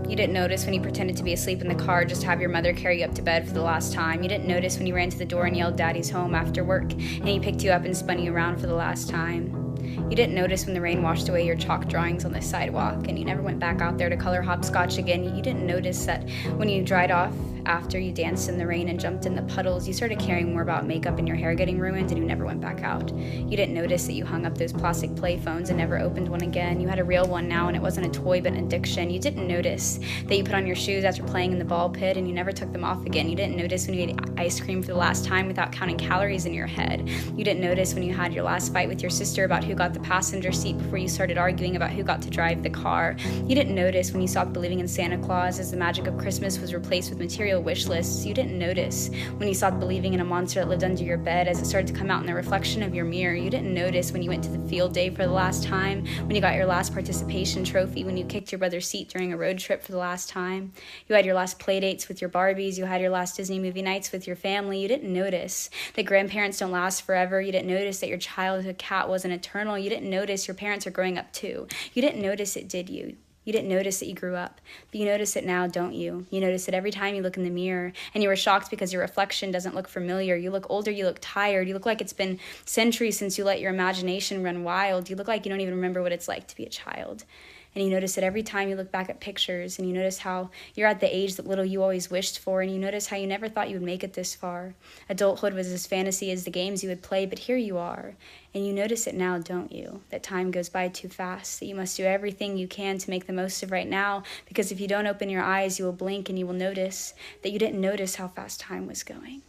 You didn't notice when you pretended to be asleep in the car just to have your mother carry you up to bed for the last time. You didn't notice when you ran to the door and yelled "Daddy's home" after work, and he picked you up and spun you around for the last time. You didn't notice when the rain washed away your chalk drawings on the sidewalk and you never went back out there to color hopscotch again. You didn't notice that when you dried off after you danced in the rain and jumped in the puddles, you started caring more about makeup and your hair getting ruined and you never went back out. You didn't notice that you hung up those plastic play phones and never opened one again. You had a real one now and it wasn't a toy but an addiction. You didn't notice that you put on your shoes after playing in the ball pit and you never took them off again. You didn't notice when you ate ice cream for the last time without counting calories in your head. You didn't notice when you had your last fight with your sister about who got the passenger seat before you started arguing about who got to drive the car. You didn't notice when you stopped believing in Santa Claus as the magic of Christmas was replaced with material wish lists. You didn't notice when you stopped believing in a monster that lived under your bed as it started to come out in the reflection of your mirror. You didn't notice when you went to the field day for the last time, when you got your last participation trophy, when you kicked your brother's seat during a road trip for the last time. You had your last play dates with your Barbies. You had your last Disney movie nights with your family. You didn't notice that grandparents don't last forever. You didn't notice that your childhood cat wasn't eternal. You didn't notice your parents are growing up too. You didn't notice it, did you? You didn't notice that you grew up, but you notice it now, don't you? You notice it every time you look in the mirror, and you were shocked because your reflection doesn't look familiar. You look older, you look tired, you look like it's been centuries since you let your imagination run wild. You look like you don't even remember what it's like to be a child. And you notice it every time you look back at pictures, and you notice how you're at the age that little you always wished for, and you notice how you never thought you would make it this far. Adulthood was as fantasy as the games you would play, but here you are. And you notice it now, don't you? That time goes by too fast, that you must do everything you can to make the most of right now, because if you don't open your eyes, you will blink and you will notice that you didn't notice how fast time was going.